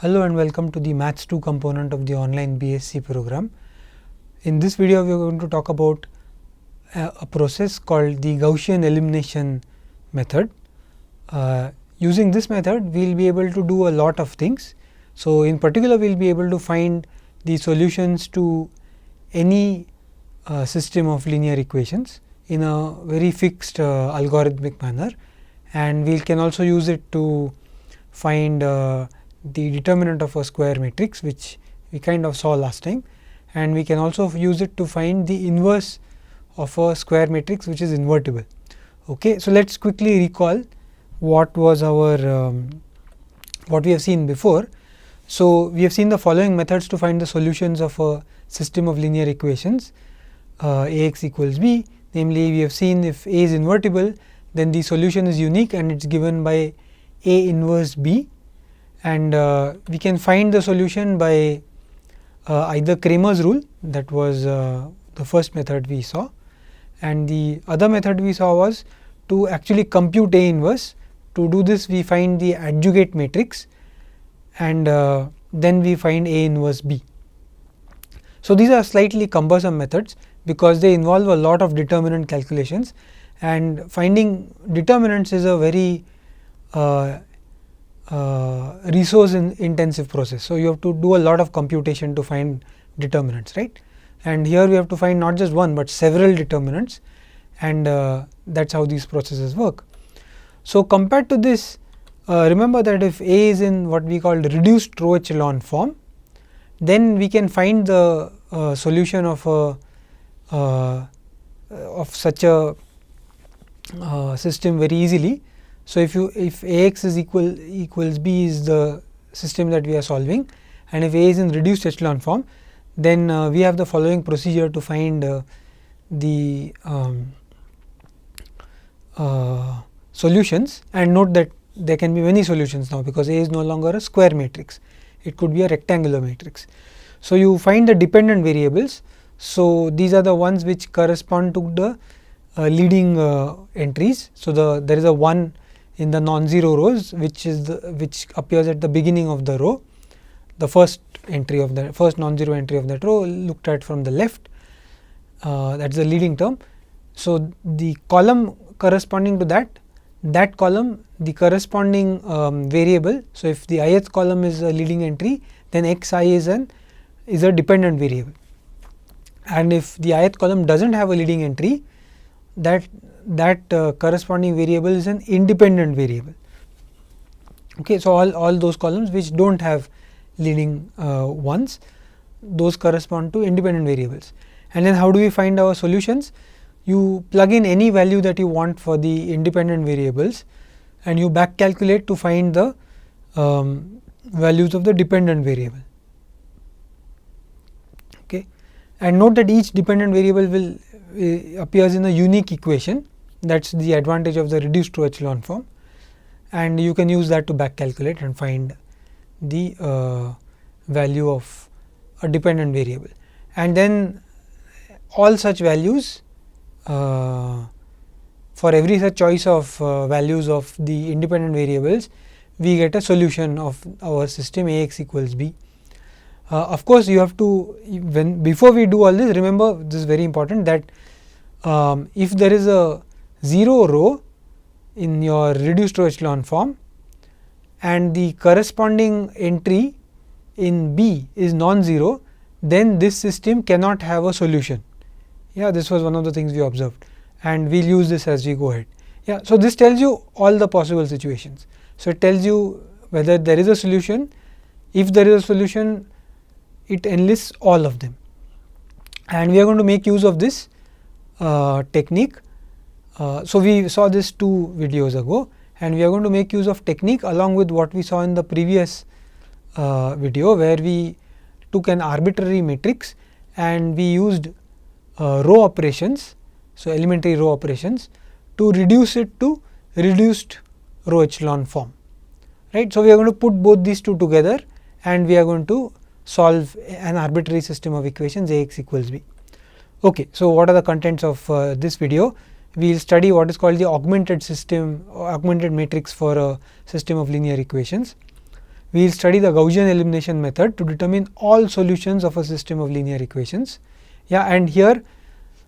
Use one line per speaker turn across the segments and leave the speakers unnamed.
Hello and welcome to the Maths 2 component of the online BSc program. In this video we are going to talk about a process called the Gaussian elimination method. Using this method we will be able to do a lot of things. So, in particular we will be able to find the solutions to any system of linear equations in a very fixed algorithmic manner, and we can also use it to find the determinant of a square matrix, which we kind of saw last time, and we can also use it to find the inverse of a square matrix which is invertible. Okay. So, let us quickly recall what was our what we have seen before. So, we have seen the following methods to find the solutions of a system of linear equations Ax equals b. Namely, we have seen if A is invertible, then the solution is unique and it is given by A inverse b, and we can find the solution by either Cramer's rule, that was the first method we saw, and the other method we saw was to actually compute A inverse. To do this, we find the adjugate matrix and then we find A inverse b. So, these are slightly cumbersome methods because they involve a lot of determinant calculations, and finding determinants is a very resource intensive process. So, you have to do a lot of computation to find determinants, right, and here we have to find not just one but several determinants, and that is how these processes work. So, compared to this, remember that if A is in what we call reduced row echelon form, then we can find the solution of such a system very easily. So, if Ax is equals b is the system that we are solving, and if A is in reduced echelon form, then we have the following procedure to find the solutions, and note that there can be many solutions now because A is no longer a square matrix, it could be a rectangular matrix. So, you find the dependent variables. So, these are the ones which correspond to the leading entries. So, there is a 1 in the non-zero rows which appears at the beginning of the row, the first entry of the first non-zero entry of that row looked at from the left, that is the leading term. So, the column corresponding to that column, the corresponding variable. So, if the ith column is a leading entry, then xi is a dependent variable, and if the ith column does not have a leading entry, that corresponding variable is an independent variable. Okay. So, all those columns which do not have leading ones, those correspond to independent variables. And then how do we find our solutions? You plug in any value that you want for the independent variables and you back calculate to find the values of the dependent variable. Okay. And note that each dependent variable will appears in a unique equation. That is the advantage of the reduced row echelon form, and you can use that to back calculate and find the value of a dependent variable. And then all such values, for every such choice of values of the independent variables, we get a solution of our system Ax equals b. Of course, you have to, before we do all this, remember this is very important, that if there is a 0 row in your reduced row echelon form and the corresponding entry in B is non-zero, then this system cannot have a solution. Yeah, this was one of the things we observed, and we will use this as we go ahead. Yeah, so, this tells you all the possible situations. So, it tells you whether there is a solution. If there is a solution, it enlists all of them, and we are going to make use of this technique. So, we saw this 2 videos ago, and we are going to make use of technique along with what we saw in the previous video, where we took an arbitrary matrix and we used row operations, so elementary row operations, to reduce it to reduced row echelon form, right. So, we are going to put both these two together and we are going to solve an arbitrary system of equations Ax equals b. Okay. So, what are the contents of this video? We will study what is called the augmented system or augmented matrix for a system of linear equations. we will study the Gaussian elimination method to determine all solutions of a system of linear equations. Yeah, and here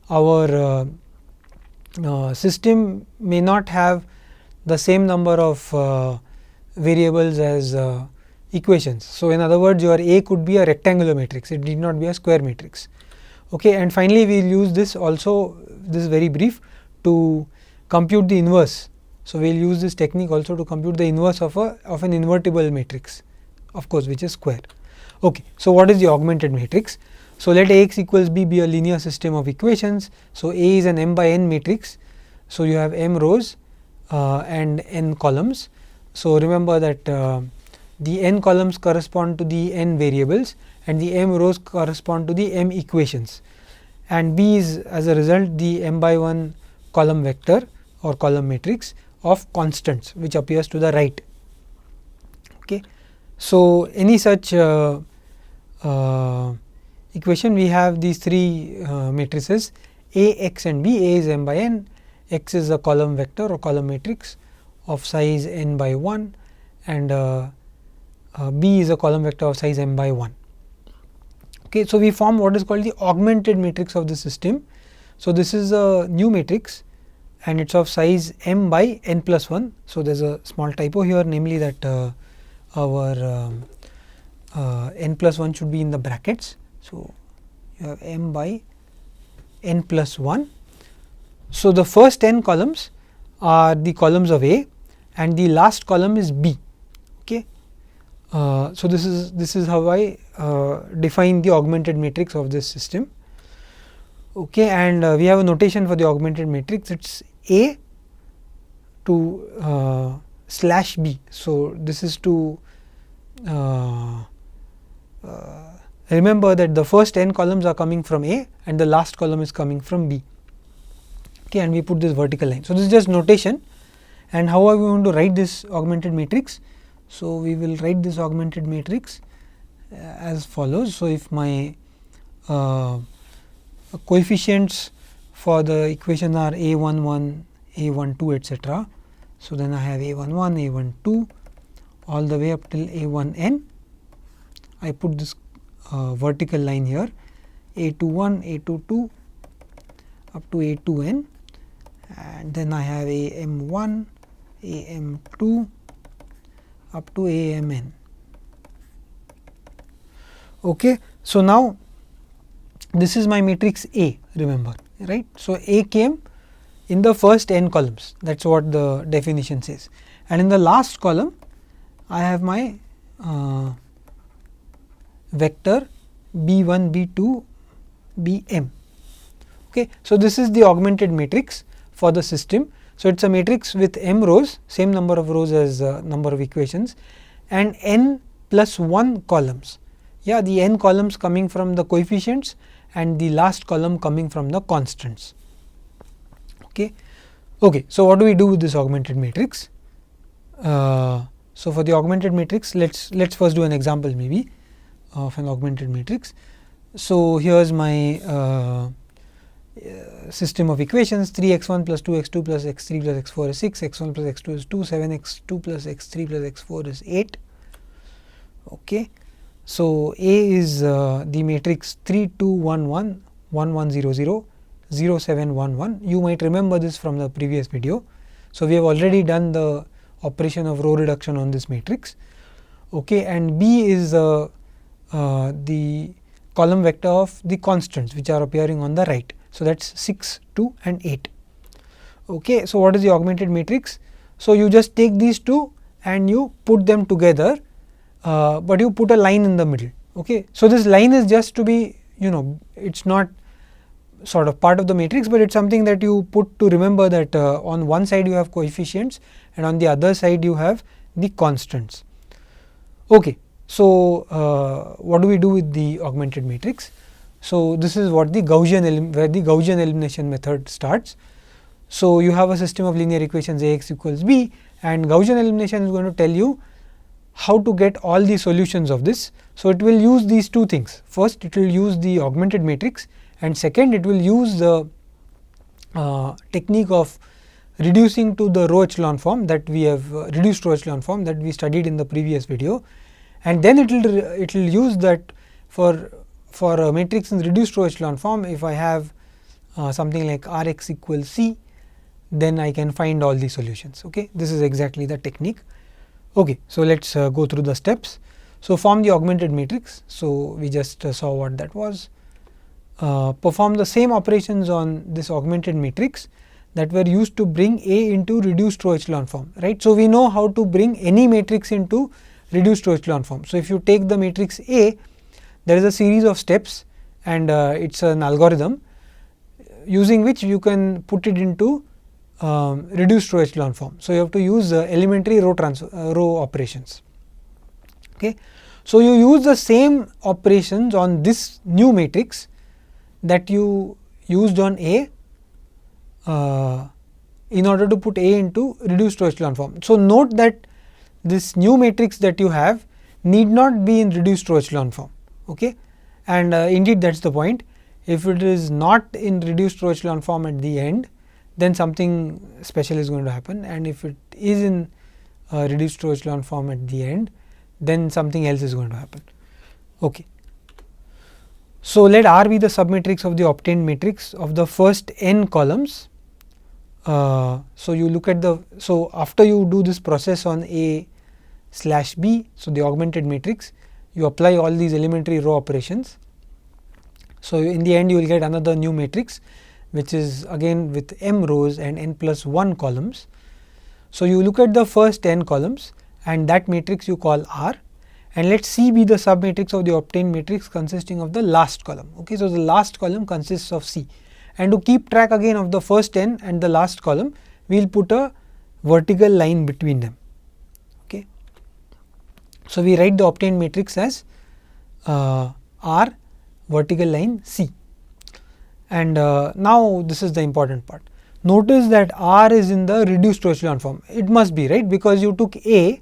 our system may not have the same number of variables as equations. So, in other words, your A could be a rectangular matrix, it need not be a square matrix. Okay, and finally, we will use this also, this is very brief, to compute the inverse. So, we will use this technique also to compute the inverse of an invertible matrix, of course, which is square. Okay, so, what is the augmented matrix? So, let Ax equals B be a linear system of equations. So, A is an m by n matrix. So, you have m rows and n columns. So, remember that the n columns correspond to the n variables and the m rows correspond to the m equations, and B is as a result the m by 1 column vector or column matrix of constants which appears to the right. Okay. So, any such equation, we have these three matrices A, x and B. A is m by n, x is a column vector or column matrix of size n by 1, and B is a column vector of size m by 1. Okay, so, we form what is called the augmented matrix of the system. So, this is a new matrix and it is of size m by n plus 1. So, there is a small typo here, namely that our n plus 1 should be in the brackets. So, you have m by n plus 1. So, the first n columns are the columns of A and the last column is B. Okay. So, this is how I define the augmented matrix of this system. Okay, and we have a notation for the augmented matrix, it is A to slash B. So, this is to remember that the first n columns are coming from A and the last column is coming from B. Okay, and we put this vertical line. So, this is just notation, and how are we going to write this augmented matrix? So, we will write this augmented matrix as follows. So, if my coefficients for the equation are A11, A12, etc. So, then I have A11, A12 all the way up till A1n. I put this vertical line here, A21, A22 up to A2n, and then I have AM1, AM2 up to AMN. Okay. So, now this is my matrix A, remember, right. So, A came in the first n columns, that is what the definition says, and in the last column I have my vector B1, B2, Bm. Okay. So, this is the augmented matrix for the system. So, it is a matrix with m rows, same number of rows as number of equations, and n plus 1 columns. Yeah, the n columns coming from the coefficients and the last column coming from the constants. Okay. Okay. So, what do we do with this augmented matrix? So, for the augmented matrix, let's first do an example maybe of an augmented matrix. So, here is my system of equations, 3x1 plus 2x2 plus x3 plus x4 is 6, x1 plus x2 is 2, 7x2 plus x3 plus x4 is 8. Okay. So, A is the matrix 3, 2, 1, 1, 1, 1, 0, 0, 0, 7, 1, 1. You might remember this from the previous video. So, we have already done the operation of row reduction on this matrix. Okay. And B is the column vector of the constants which are appearing on the right. So, that is 6, 2 and 8. Okay. So, what is the augmented matrix? So, you just take these two and you put them together, but you put a line in the middle. Okay. So, this line is just to be, it is not sort of part of the matrix, but it is something that you put to remember that on one side you have coefficients and on the other side you have the constants. Okay. So, what do we do with the augmented matrix? So, this is what the Gaussian where the Gaussian elimination method starts. So, you have a system of linear equations Ax equals B, and Gaussian elimination is going to tell you how to get all the solutions of this. So, it will use these two things. First, it will use the augmented matrix, and second, it will use the technique of reducing to the row echelon form that we have reduced row echelon form that we studied in the previous video, and then it will use that for a matrix in reduced row echelon form. If I have something like R x equals C, then I can find all the solutions. Okay, this is exactly the technique. Okay, so let's go through the steps. So form the augmented matrix. So we just saw what that was. Perform the same operations on this augmented matrix that were used to bring A into reduced row echelon form, right. So we know how to bring any matrix into reduced row echelon form. So if you take the matrix A, there is a series of steps, and it's an algorithm using which you can put it into reduced row echelon form. So you have to use elementary row operations. Okay. So you use the same operations on this new matrix that you used on A in order to put A into reduced row echelon form. So note that this new matrix that you have need not be in reduced row echelon form. Okay. And indeed that is the point. If it is not in reduced row echelon form at the end, then something special is going to happen, and if it is in reduced row echelon form at the end, then something else is going to happen. Okay. So let R be the submatrix of the obtained matrix of the first n columns. So you look at so after you do this process on A / B, so the augmented matrix, you apply all these elementary row operations. So in the end you will get another new matrix, which is again with m rows and n plus 1 columns. So you look at the first n columns, and that matrix you call R, and let C be the submatrix of the obtained matrix consisting of the last column. Okay, so the last column consists of C, and to keep track again of the first n and the last column, we will put a vertical line between them. Okay. So we write the obtained matrix as R vertical line C. And now this is the important part. Notice that R is in the reduced row echelon form. It must be, right, because you took A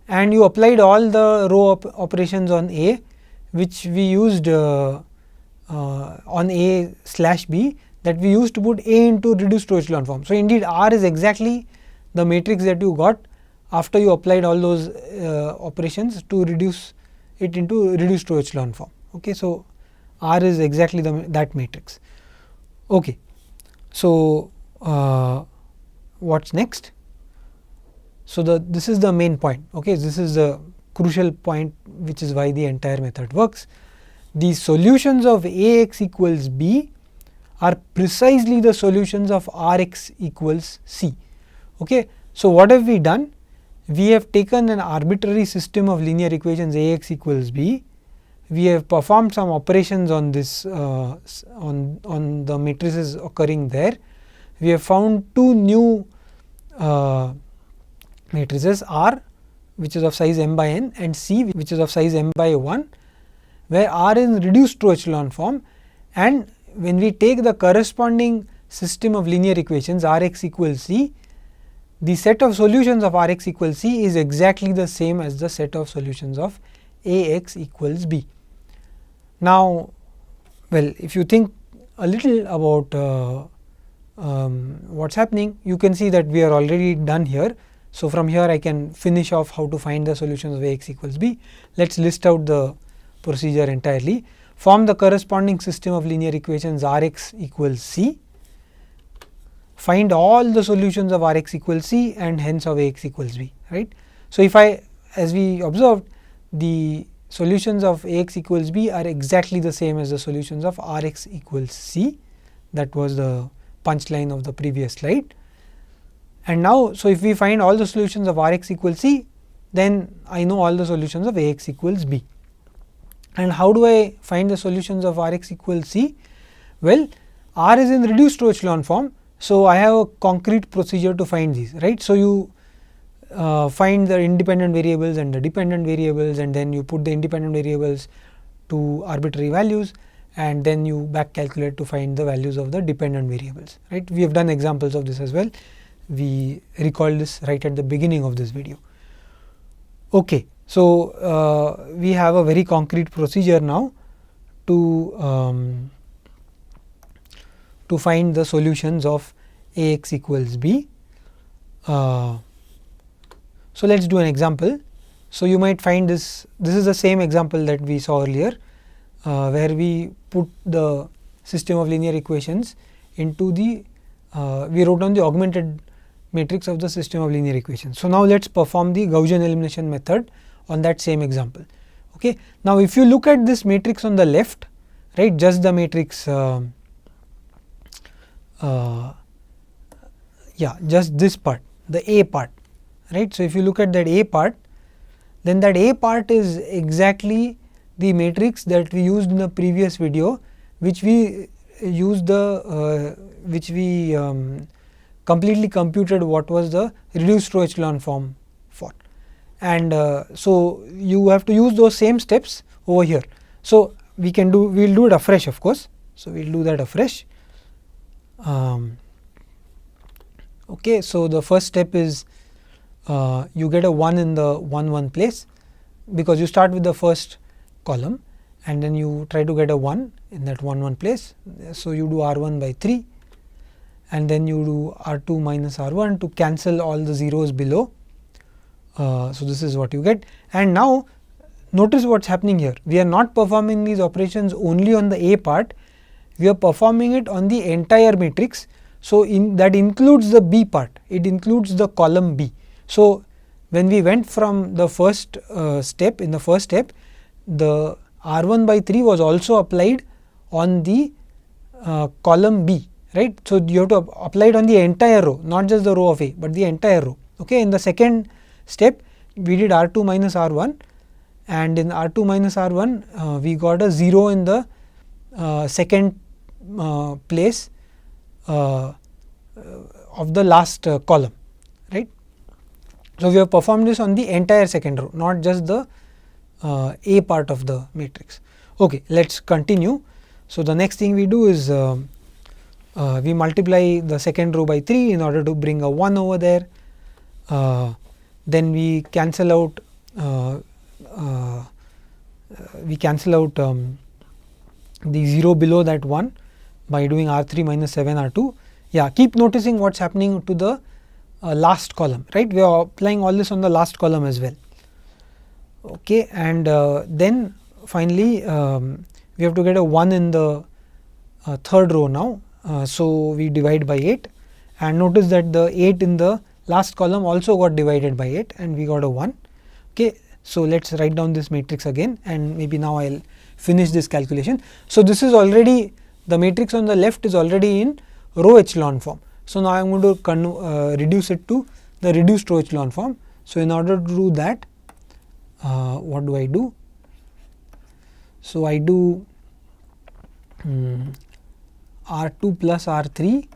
and you applied all the row operations on A, which we used on A / B, that we used to put A into reduced row echelon form. So indeed R is exactly the matrix that you got after you applied all those operations to reduce it into reduced row echelon form. Okay, so R is exactly that matrix. Okay. So what's next? So this is the main point. Okay, this is the crucial point, which is why the entire method works. The solutions of A x equals B are precisely the solutions of R x equals C. Okay. So what have we done? We have taken an arbitrary system of linear equations A x equals B. We have performed some operations on this on the matrices occurring there. We have found two new matrices, R, which is of size m by n, and C, which is of size m by 1, where R is in reduced row echelon form, and when we take the corresponding system of linear equations R x equals C, the set of solutions of R x equals C is exactly the same as the set of solutions of A x equals B. Now, well, if you think a little about what's happening, you can see that we are already done here. So from here I can finish off how to find the solutions of A x equals B. Let's list out the procedure entirely. Form the corresponding system of linear equations R x equals C. Find all the solutions of R x equals C and hence of A x equals B, right. So if as we observed, the solutions of A x equals B are exactly the same as the solutions of R x equals C. That was the punchline of the previous slide. And now, so if we find all the solutions of R x equals C, then I know all the solutions of A x equals B. And how do I find the solutions of R x equals C? Well, R is in reduced row echelon form, so I have a concrete procedure to find these, right. So you find the independent variables and the dependent variables, and then you put the independent variables to arbitrary values, and then you back calculate to find the values of the dependent variables, right. We have done examples of this as well. We recall this right at the beginning of this video. Okay. So we have a very concrete procedure now to find the solutions of A x equals B. So let's do an example. So, you might find this is the same example that we saw earlier, where we put the system of linear equations into the we wrote down the augmented matrix of the system of linear equations. So, now let us perform the Gaussian elimination method on that same example. Okay. Now, if you look at this matrix on the left, right, just the matrix just this part, the A part, right. So, if you look at that A part, then that A part is exactly the matrix that we used in the previous video, which we used completely computed what was the reduced row echelon form for. And so, you have to use those same steps over here. So, we will do it afresh, of course. So, we will do that afresh. Okay. So, the first step is you get a 1 in the 1 1 place, because you start with the first column and then you try to get a 1 in that 1 1 place. So, you do R 1 by 3 and then you do R 2 minus R 1 to cancel all the zeros below. So, this is what you get. And now, notice what is happening here. We are not performing these operations only on the A part, we are performing it on the entire matrix. So, that includes the B part, it includes the column B. So, when we went from the first step, in the first step, the R 1 by 3 was also applied on the column B, right. So, you have to apply it on the entire row, not just the row of A, but the entire row. Okay. In the second step, we did R 2 minus R 1, and in R 2 minus R 1 we got a 0 in the second place of the last column, right. So, we have performed this on the entire second row, not just the A part of the matrix. Okay, let us continue. So, the next thing we do is we multiply the second row by 3 in order to bring a 1 over there. Then we cancel out the 0 below that 1 by doing R 3 minus 7 R 2. Yeah, keep noticing what is happening to the last column, right. We are applying all this on the last column as well. Okay. And then finally, we have to get a 1 in the third row now. So, we divide by 8, and notice that the 8 in the last column also got divided by 8 and we got a 1. Okay. So, let us write down this matrix again, and maybe now I will finish this calculation. So, this is already, the matrix on the left is already in row echelon form. So, now I am going to reduce it to the reduced row echelon form. So, in order to do that, what do I do? So, I do R 2 plus R 3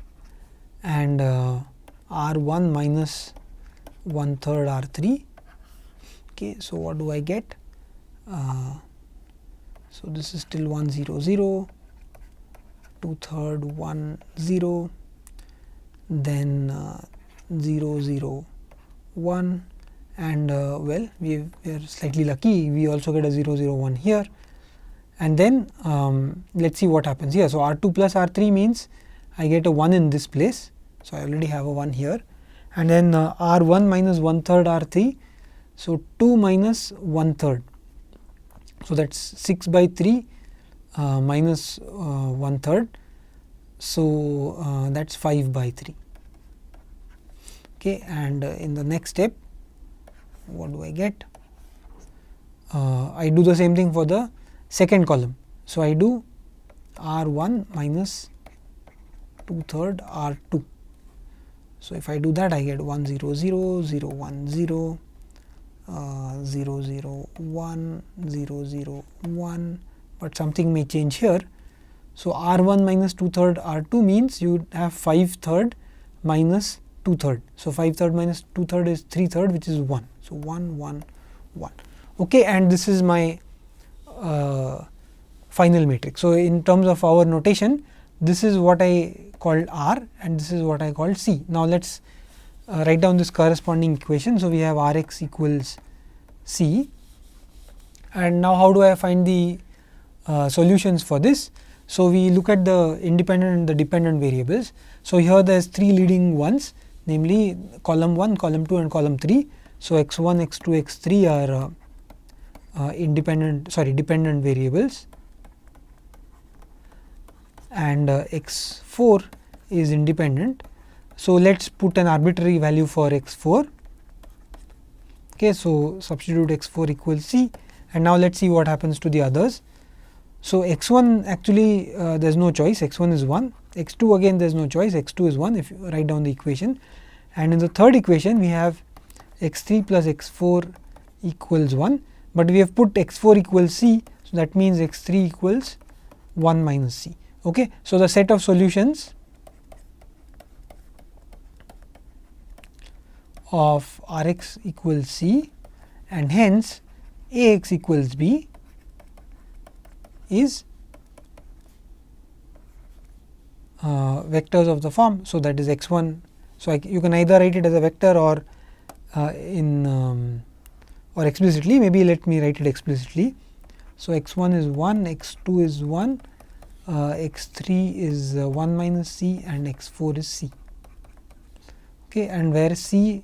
and R 1 minus 1/3 R 3. Okay. So, what do I get? So, this is still 1 0 0, 2/3 1 0, then 0 0 1, and well, we are slightly lucky, we also get a 0 0 1 here, and then let us see what happens here. So, R 2 plus R 3 means I get a 1 in this place. So, I already have a 1 here, and then R 1 minus 1/3 R 3. So, 2 minus 1/3. So, that is 6 by 3 minus 1/3. So, that is 5 by 3. Okay. And in the next step, what do I get? I do the same thing for the second column. So, I do R 1 minus 2/3 R 2. So, if I do that, I get 1 0 0, 0 1 0, 0 0 1, 0 0 1, but something may change here. So, R 1 minus 2/3 R 2 means you have 5/3 minus 2/3. So, 5/3 minus 2/3 is 3/3, which is 1. So, 1 1 1. Okay, and this is my final matrix. So, in terms of our notation, this is what I called R and this is what I called C. Now, let us write down this corresponding equation. So, we have R x equals C, and now how do I find the solutions for this? So, we look at the independent and the dependent variables. So, here there is 3 leading ones, namely column 1, column 2 and column 3. So, x1, x2, x3 are dependent variables, and x4 is independent. So, let us put an arbitrary value for x4. Okay, so, substitute x4 equals c, and now let us see what happens to the others. So, x1 actually there is no choice, x1 is 1, x2 again there is no choice, x2 is 1 if you write down the equation, and in the third equation we have x3 plus x4 equals 1, but we have put x4 equals c. So, that means x3 equals 1 minus c. Okay. So, the set of solutions of Rx equals c, and hence Ax equals b is vectors of the form. So, that is x1. So, you can either write it as a vector or or explicitly. Maybe let me write it explicitly. So, x1 is 1, x2 is 1, x3 is 1 minus c, and x4 is c. Okay, and where c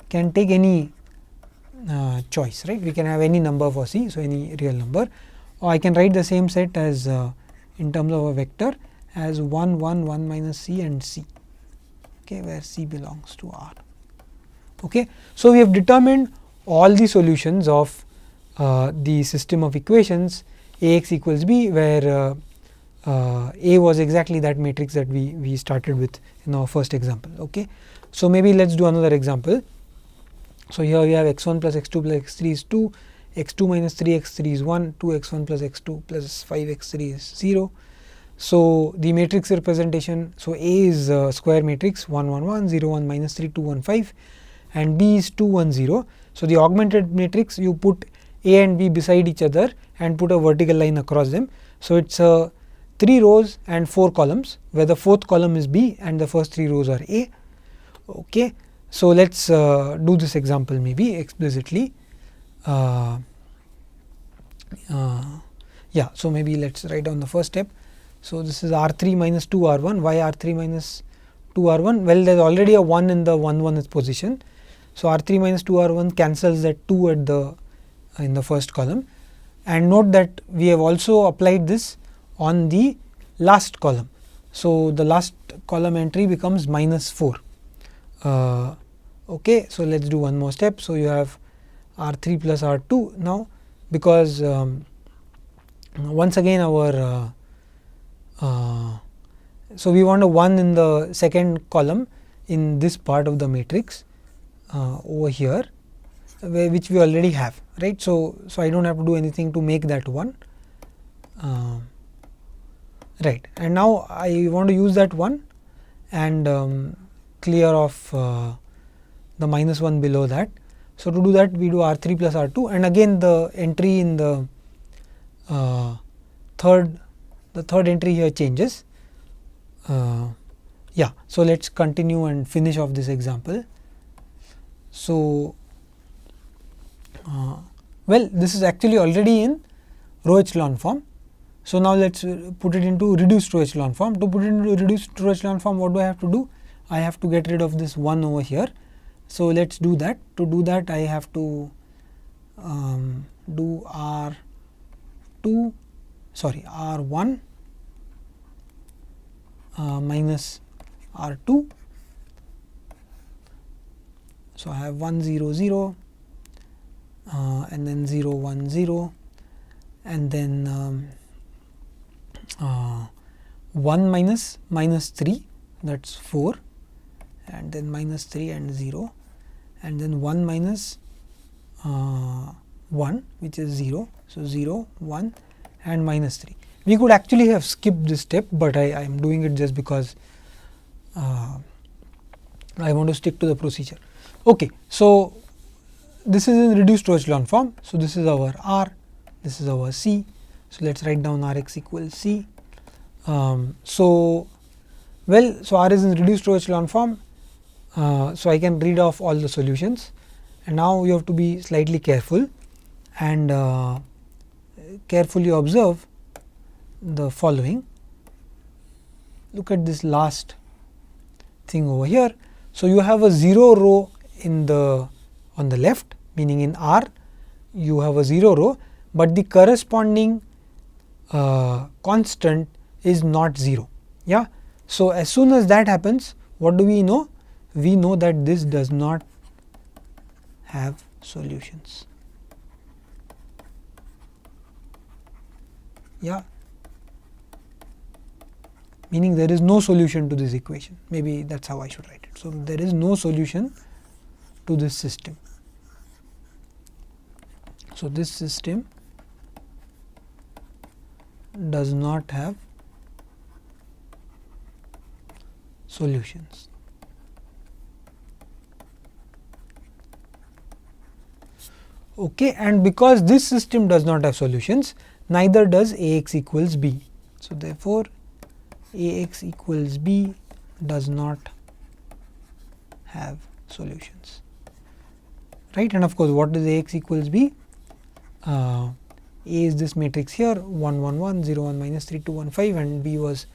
can take any choice, right? We can have any number for c, so any real number, or I can write the same set as in terms of a vector as 1, 1, 1 minus c and c, okay, where c belongs to R. Okay. So, we have determined all the solutions of the system of equations Ax equals b, where A was exactly that matrix that we started with in our first example. Okay. So, maybe let us do another example. So, here we have x1 plus x2 plus x3 is 2, x2 minus 3x3 is 1, 2x1 plus x2 plus 5x3 is 0. So, the matrix representation, so A is square matrix 1 1 1, 0 1 minus 3 2 1 5, and B is 2 1 0. So, the augmented matrix, you put A and B beside each other and put a vertical line across them. So, it is 3 rows and 4 columns, where the fourth column is B and the first 3 rows are A. Okay. So, let us do this example maybe explicitly. Yeah. So, maybe let us write down the first step. So, this is R3 minus 2 R1. Why R3 minus 2 R1? Well, there is already a 1 in the 1 1th position. So, R3 minus 2 R1 cancels that 2 at the in the first column, and note that we have also applied this on the last column. So, the last column entry becomes minus 4. Okay. So, let us do one more step. So, you have R3 plus R2 now, because once again our so we want a 1 in the second column in this part of the matrix over here, which we already have, right. So, I do not have to do anything to make that 1, right, and now I want to use that 1 and clear off the minus 1 below that. So, to do that we do R3 plus R2, and again the entry in the third entry here changes. Yeah. So, let us continue and finish off this example. So, well, this is actually already in row echelon form. So, now let us put it into reduced row echelon form. To put it into reduced row echelon form, what do I have to do? I have to get rid of this 1 over here. So, let us do that. To do that, I have to do R1 minus R2. So, I have 1 0 0 and then 0 1 0, and then 1 minus 3, that is 4, and then minus 3 and 0, and then 1 minus 1, which is 0. So, 0 1 and minus 3. We could actually have skipped this step, but I am doing it just because I want to stick to the procedure. Okay. So, this is in reduced row echelon form. So, this is our R, this is our C. So, let us write down Rx equals C. So, R is in reduced row echelon form. So, I can read off all the solutions, and now you have to be slightly careful and carefully observe the following. Look at this last thing over here. So, you have a 0 row in the on the left, meaning in R you have a 0 row, but the corresponding constant is not 0. Yeah. So, as soon as that happens, what do we know? We know that this does not have solutions. Yeah, meaning there is no solution to this equation. Maybe that is how I should write it. So, there is no solution to this system. So, this system does not have solutions. Okay, and because this system does not have solutions, neither does Ax equals b. So, therefore, Ax equals b does not have solutions, right. And of course, what is Ax equals b? A is this matrix here 1 1 1 0 1 minus 3 2 1 5, and b was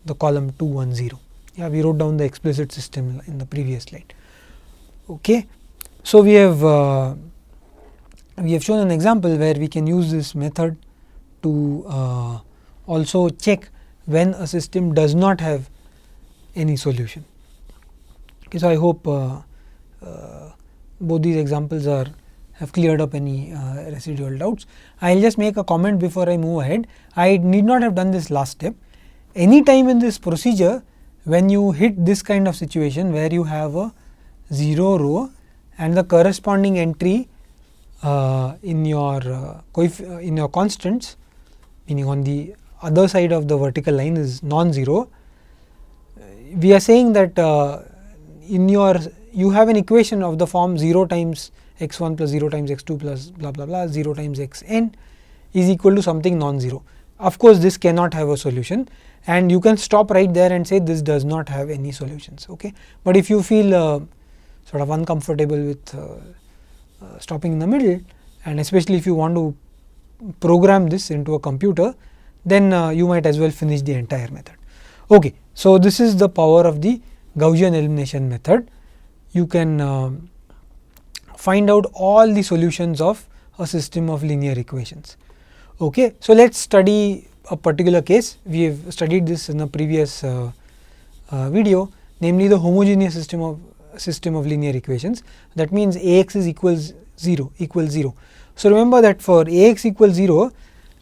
the column 2 1 0. Yeah, we wrote down the explicit system in the previous slide. Okay. So, we have shown an example where we can use this method to also check when a system does not have any solution. Okay, so, I hope both these examples have cleared up any residual doubts. I will just make a comment before I move ahead. I need not have done this last step. Any time in this procedure, when you hit this kind of situation where you have a 0 row and the corresponding entry in your constants, meaning on the other side of the vertical line is non-zero, we are saying that you have an equation of the form 0 times x 1 plus 0 times x 2 plus blah blah blah 0 times x n is equal to something non-zero. Of course, this cannot have a solution, and you can stop right there and say this does not have any solutions. Okay. But if you feel sort of uncomfortable with stopping in the middle, and especially if you want to program this into a computer, then you might as well finish the entire method. Okay. So, this is the power of the Gaussian elimination method. You can find out all the solutions of a system of linear equations. Okay. So, let us study a particular case. We have studied this in a previous video, namely the homogeneous system of linear equations. That means Ax is equals 0. So, remember that for Ax equals 0,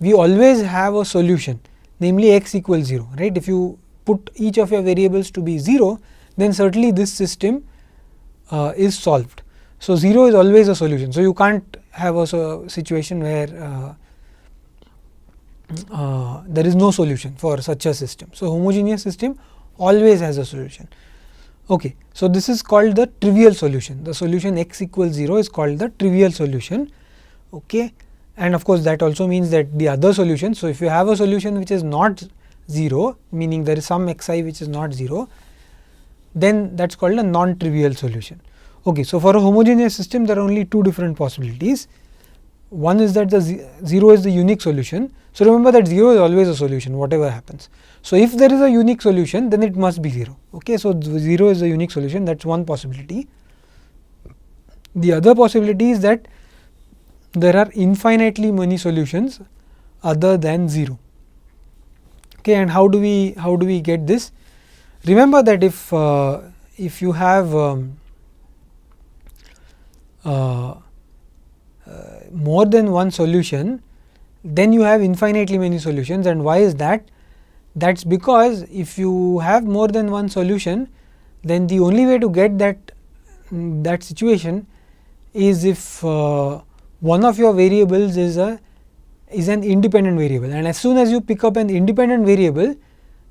we always have a solution, namely x equals 0, right. If you put each of your variables to be 0, then certainly this system is solved. So, 0 is always a solution. So, you can't have a situation where there is no solution for such a system. So, homogeneous system always has a solution. Okay. So, this is called the trivial solution. The solution x equals 0 is called the trivial solution. Okay. And of course, that also means that the other solution. So, if you have a solution which is not 0, meaning there is some xi which is not 0, then that is called a non-trivial solution. Okay. So, for a homogeneous system, there are only two different possibilities. One is that the 0 is the unique solution. So, remember that 0 is always a solution whatever happens. So, if there is a unique solution, then it must be 0. Okay. So, 0 is the unique solution, that is one possibility. The other possibility is that there are infinitely many solutions other than 0. Okay. And how do we get this? Remember that if you have more than one solution, then you have infinitely many solutions. And why is that? That is because if you have more than one solution, then the only way to get that situation is if one of your variables is an independent variable, and as soon as you pick up an independent variable,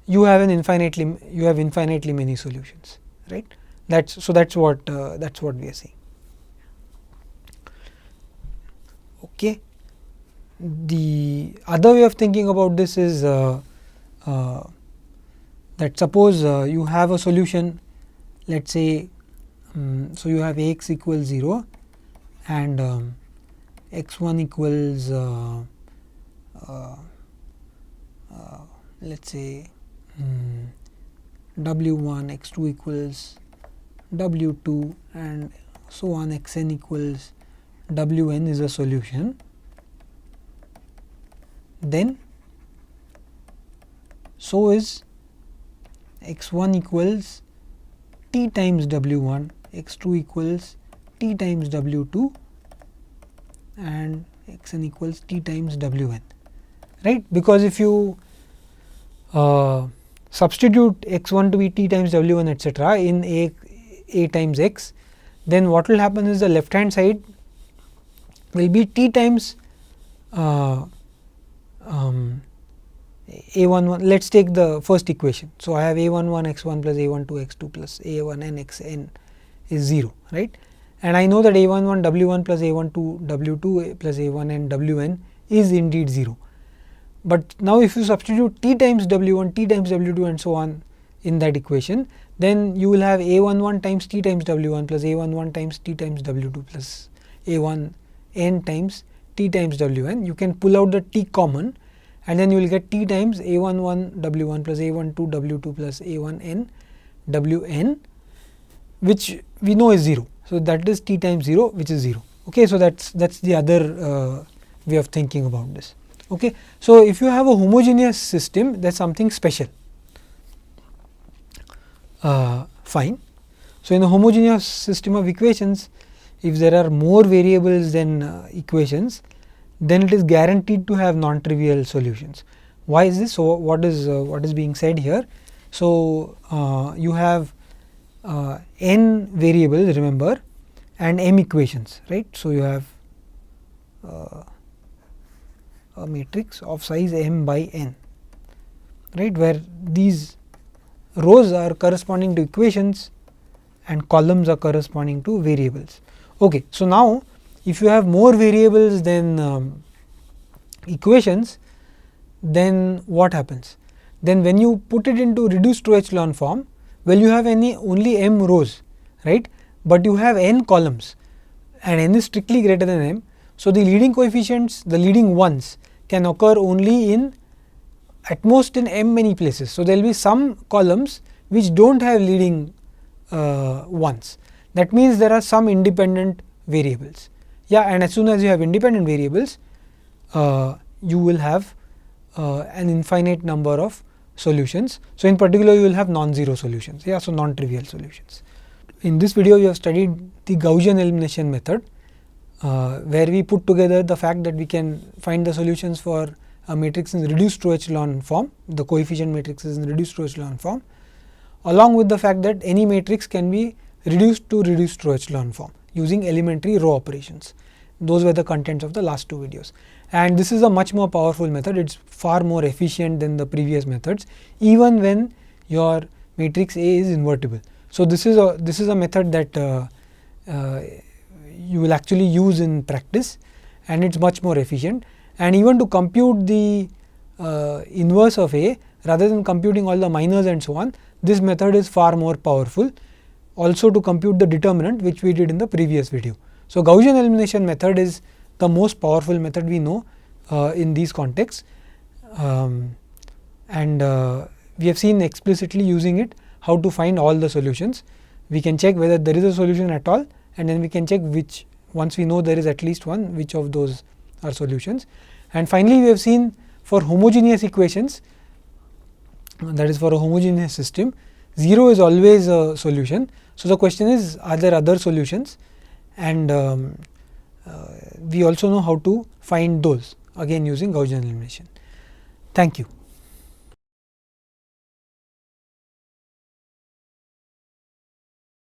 you have infinitely many solutions, right. That's what we are saying. Okay. The other way of thinking about this is that suppose you have a solution, let us say, so you have Ax equals 0 and x 1 equals let us say w 1, x 2 equals w 2 and so on x n equals w n is a solution, then so is x 1 equals t times w 1, x 2 equals t times w 2 and x n equals t times w n, right. Because if you substitute x 1 to be t times w 1 etc. in a times x, then what will happen is the left hand side will be t times a11. Let us take the first equation. So, I have a11 x 1 plus a12 x 2 plus a1n x n is 0, right, and I know that a11 w 1 plus a12 w 2 plus a1n w n is indeed 0. But now, if you substitute t times w 1, t times w 2 and so on in that equation, then you will have a11 times t times w 1 plus a11 times t times w 2 plus a1 n times t times w n. You can pull out the t common, and then you will get t times a11 w 1 plus a12 w 2 plus a1n w n, which we know is 0. So, that is t times 0, which is 0. Okay. So, that is the other way of thinking about this. Okay. So, if you have a homogeneous system, that is something special. Fine. So, in a homogeneous system of equations, if there are more variables than equations, then it is guaranteed to have non-trivial solutions. Why is this? So, what is being said here? So, you have n variables, remember, and m equations, right. So, you have a matrix of size m by n, right, where these rows are corresponding to equations and columns are corresponding to variables. Okay. So, now if you have more variables than equations, then what happens? Then when you put it into reduced to echelon form, well, you have only m rows, right, but you have n columns and n is strictly greater than m. So, the leading coefficients, the leading ones can occur only in at most in m many places. So, there will be some columns which do not have leading ones. That means, there are some independent variables. Yeah, and as soon as you have independent variables, you will have an infinite number of solutions. So, in particular you will have non-zero solutions, yeah, so non-trivial solutions. In this video, we have studied the Gaussian elimination method, where we put together the fact that we can find the solutions for a matrix in reduced to echelon form, the coefficient matrices in reduced to echelon form, along with the fact that any matrix can be reduced to echelon form using elementary row operations. Those were the contents of the last two videos, and this is a much more powerful method. It is far more efficient than the previous methods, even when your matrix A is invertible. So, this is a method that you will actually use in practice, and it is much more efficient. And even to compute the inverse of A, rather than computing all the minors and so on, this method is far more powerful. Also to compute the determinant, which we did in the previous video. So, Gaussian elimination method is the most powerful method we know in these contexts, and we have seen explicitly using it how to find all the solutions. We can check whether there is a solution at all, and then we can check which, once we know there is at least one, which of those are solutions. And finally, we have seen for homogeneous equations, that is for a homogeneous system, 0 is always a solution. So, the question is, are there other solutions, and we also know how to find those, again using Gaussian elimination. Thank you.